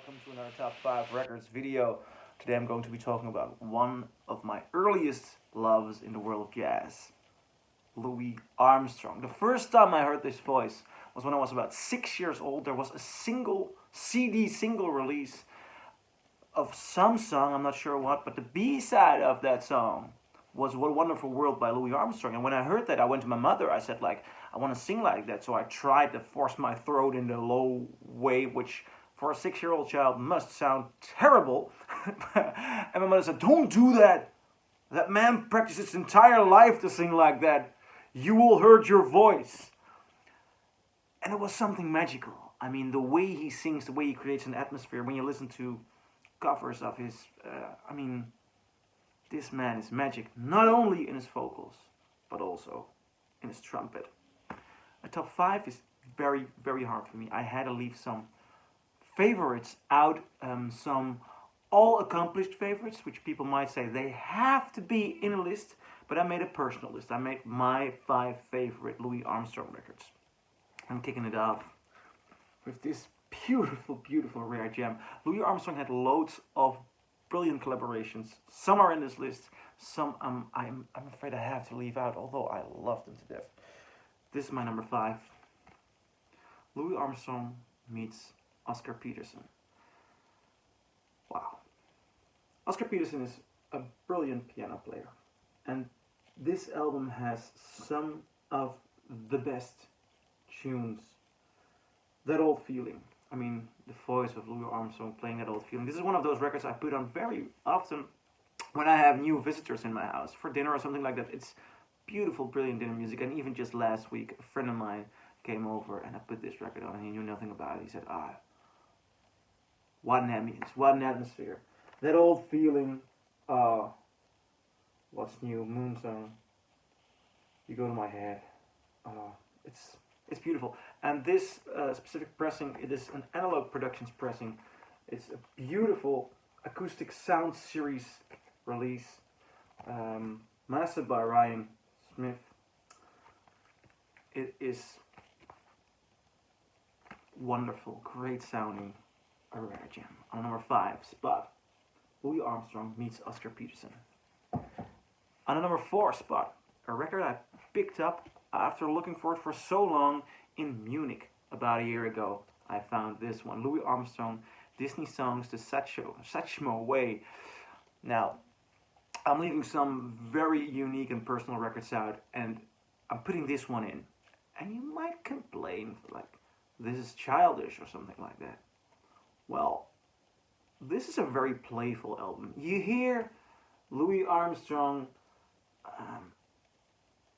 welcome to another Top 5 Records video. Today I'm going to be talking about one of my earliest loves in the world of jazz, Louis Armstrong. The first time I heard this voice was when I was about 6 years old. There was a single single release of some song, I'm not sure what, but the B-side of that song was What a Wonderful World by Louis Armstrong. And when I heard that, I went to my mother. I said, I want to sing like that. So I tried to force my throat in the low way, which for a 6-year-old child must sound terrible. And my mother said, don't do that. That man practiced his entire life to sing like that. You will hurt your voice. And it was something magical. I mean, the way he sings, the way he creates an atmosphere. When you listen to covers of his, this man is magic, not only in his vocals, but also in his trumpet. A top 5 is very, very hard for me. I had to leave some favorites out, some all-accomplished favorites, which people might say they have to be in a list, but I made a personal list. I made my 5 favorite Louis Armstrong records. I'm kicking it off with this beautiful, beautiful rare gem. Louis Armstrong had loads of brilliant collaborations. Some are in this list, some I'm afraid I have to leave out, although I love them to death. This is my number 5. Louis Armstrong meets Oscar Peterson. Wow. Oscar Peterson is a brilliant piano player, and this album has some of the best tunes. That Old Feeling. I mean, the voice of Louis Armstrong playing That Old Feeling. This is one of those records I put on very often when I have new visitors in my house for dinner or something like that. It's beautiful, brilliant dinner music. And even just last week, a friend of mine came over and I put this record on and he knew nothing about it. He said, what an ambience, what an atmosphere. That Old Feeling, what's new, Moon Song, You Go to My Head. It's beautiful. And this specific pressing, it is an Analog Productions pressing. It's a beautiful acoustic sound series release, mastered by Ryan Smith. It is wonderful, great sounding, a rare gem. On number 5 spot, Louis Armstrong meets Oscar Peterson. On the number 4 spot, a record I picked up after looking for it for so long in Munich about a year ago. I found this one, Louis Armstrong, Disney Songs the Satchmo Way. Now, I'm leaving some very unique and personal records out, and I'm putting this one in. And you might complain, this is childish or something like that. Well, this is a very playful album. You hear Louis Armstrong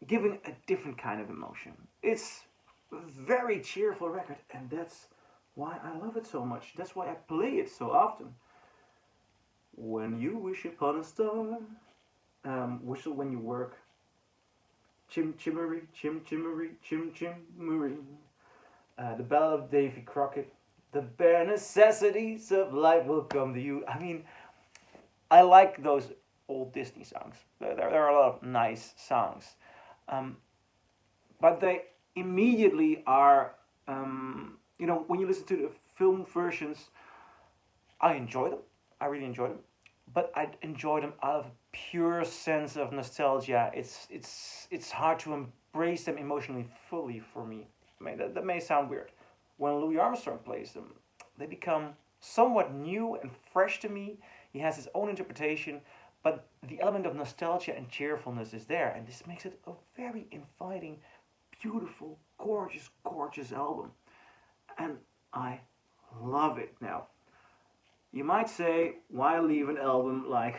giving a different kind of emotion. It's a very cheerful record, and that's why I love it so much. That's why I play it so often. When you wish upon a star, whistle when you work, chim chimmery, chim chimmery, chim chimmery. The Ballad of Davy Crockett, the bare necessities of life will come to you. I mean, I like those old Disney songs. There are a lot of nice songs. But they immediately are, when you listen to the film versions, I enjoy them. I really enjoy them. But I enjoy them out of a pure sense of nostalgia. It's hard to embrace them emotionally fully for me. I mean, that may sound weird. When Louis Armstrong plays them, they become somewhat new and fresh to me. He has his own interpretation, but the element of nostalgia and cheerfulness is there, and this makes it a very inviting, beautiful, gorgeous, gorgeous album. And I love it. Now, you might say, why leave an album like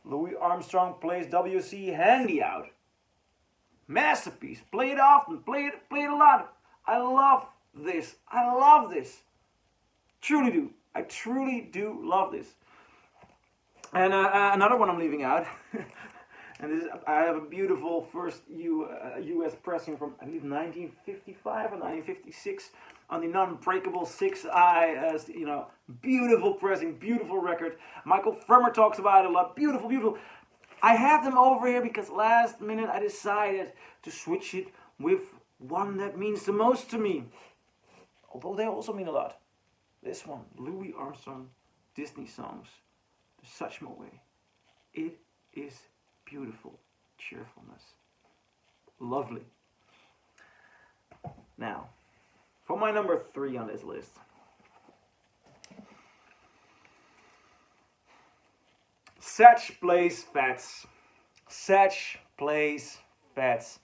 Louis Armstrong plays W.C. Handy out? Masterpiece. Play it often. Play it a lot. I love this. I love this. Truly do. I truly do love this. And another one I'm leaving out, and this is, I have a beautiful first U.S. pressing from, I believe, 1955 or 1956 on the non-breakable 6i, beautiful pressing, beautiful record. Michael Frommer talks about it a lot. Beautiful, beautiful. I have them over here because last minute I decided to switch it with one that means the most to me. although they also mean a lot. This one, Louis Armstrong, Disney songs, The Such My Way. It is beautiful cheerfulness. Lovely. Now, for my number 3 on this list. Satch Plays Fats. Satch Plays Fats.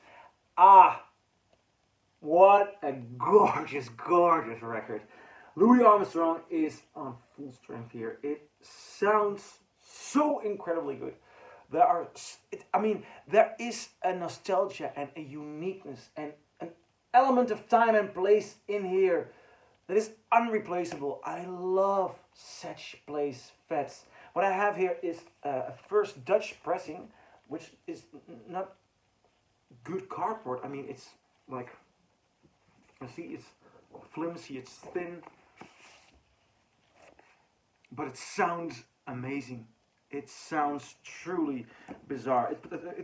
Ah, what a gorgeous, gorgeous record. Louis Armstrong is on full strength here. It sounds so incredibly good. There is a nostalgia and a uniqueness and an element of time and place in here that is unreplaceable. I love Satch Plays Fats. What I have here is a first Dutch pressing, which is not good cardboard. I mean, it's like, you see, it's flimsy, it's thin, but it sounds amazing. It sounds truly bizarre.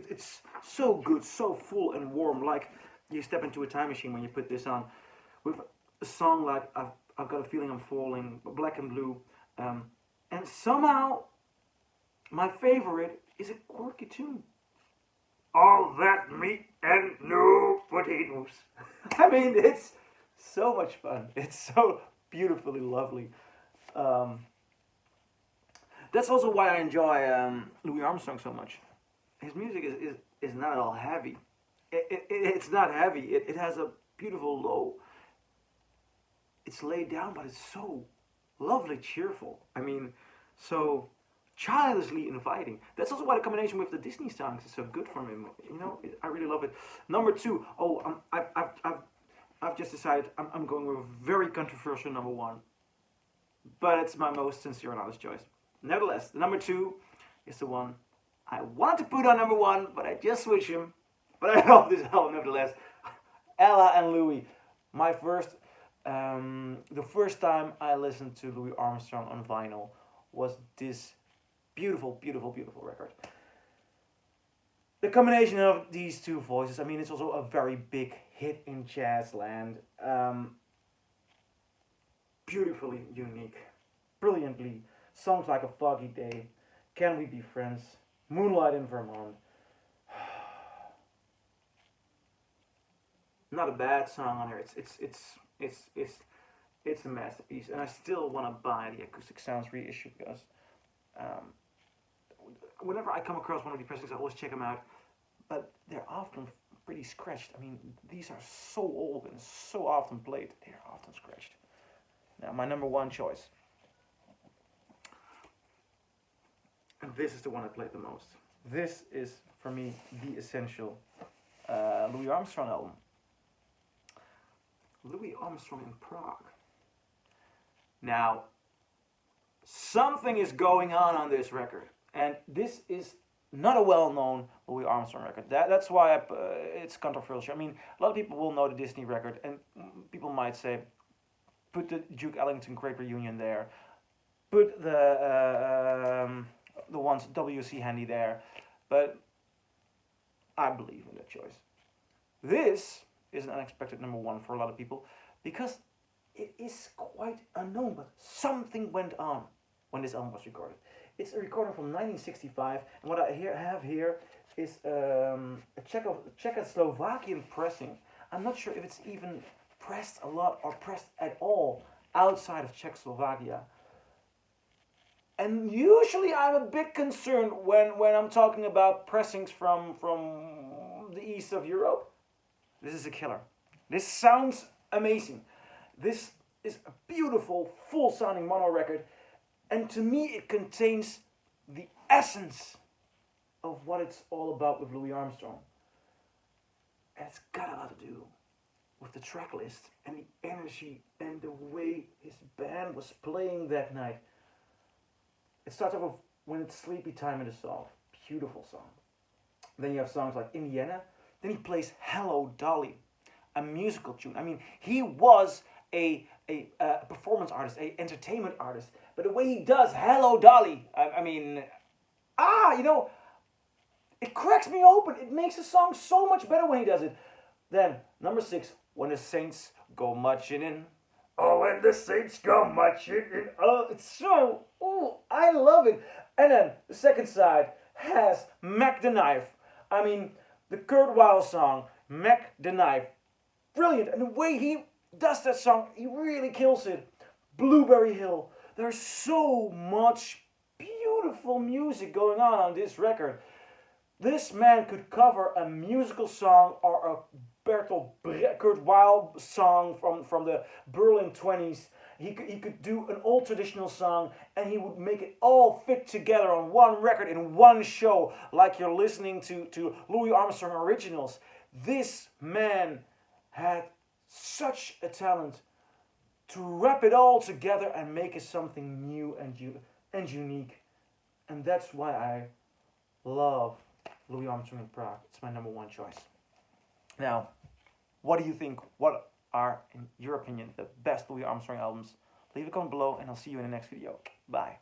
It's so good, so full and warm, like you step into a time machine when you put this on. With a song like I've Got a Feeling I'm Falling, Black and Blue, and somehow my favorite is a quirky tune. All that meat and no potatoes. I mean, it's so much fun. It's so beautifully lovely. That's also why I enjoy Louis Armstrong so much. His music is not at all heavy. It's not heavy. It has a beautiful low. It's laid down, but it's so lovely, cheerful. I mean, so childishly inviting. That's also why the combination with the Disney songs is so good for me. You know, I really love it. Number 2. Oh, I've just decided I'm going with a very controversial number 1, but it's my most sincere and honest choice. Nevertheless, the number 2 is the one I wanted to put on number 1, but I just switched him. But I love this album nevertheless. Ella and Louie. My first, the first time I listened to Louis Armstrong on vinyl was this beautiful, beautiful, beautiful record. The combination of these two voices, I mean, it's also a very big hit in jazz land. Beautifully unique, brilliantly. Songs like A Foggy Day, Can We Be Friends, Moonlight in Vermont. Not a bad song on here. It's a masterpiece, and I still want to buy the Acoustic Sounds reissue because whenever I come across one of the pressings, I always check them out. But they're often pretty scratched. I mean, these are so old and so often played. They're often scratched. Now, my number 1 choice. And this is the one I played the most. This is, for me, the essential Louis Armstrong album. Louis Armstrong in Prague. Now, something is going on this record. And this is not a well-known Louis Armstrong record. That's why it's controversial. I mean, a lot of people will know the Disney record, and people might say, put the Duke Ellington Great Reunion there. Put the ones W.C. Handy there. But I believe in that choice. This is an unexpected number 1 for a lot of people because it is quite unknown, but something went on when this album was recorded. It's a recording from 1965, and what I have here is a Czechoslovakian pressing. I'm not sure if it's even pressed a lot or pressed at all outside of Czechoslovakia. And usually I'm a bit concerned when I'm talking about pressings from the east of Europe. This is a killer. This sounds amazing. This is a beautiful, full-sounding mono record. And to me, it contains the essence of what it's all about with Louis Armstrong. And it's got a lot to do with the track list and the energy and the way his band was playing that night. It starts off with When It's Sleepy Time in the Song. Beautiful song. Then you have songs like Indiana. Then he plays Hello Dolly, a musical tune. I mean, he was a performance artist, a entertainment artist. But the way he does Hello Dolly, it cracks me open. It makes the song so much better when he does it. Then, number 6, When the Saints Go Marching In. Oh, and the Saints come marching in. Oh, it's so, oh, I love it. And then the second side has Mac the Knife. I mean, the Kurt Weill song, Mac the Knife. Brilliant. And the way he does that song, he really kills it. Blueberry Hill. There's so much beautiful music going on this record. This man could cover a musical song or a Kurt Weill song from the Berlin 20s. He could do an old traditional song and he would make it all fit together on one record in one show, like you're listening to Louis Armstrong originals. This man had such a talent to wrap it all together and make it something new and unique. And that's why I love Louis Armstrong in Prague. It's my number one choice. Now, what do you think? What are, in your opinion, the best Louis Armstrong albums? Leave a comment below and I'll see you in the next video. Bye.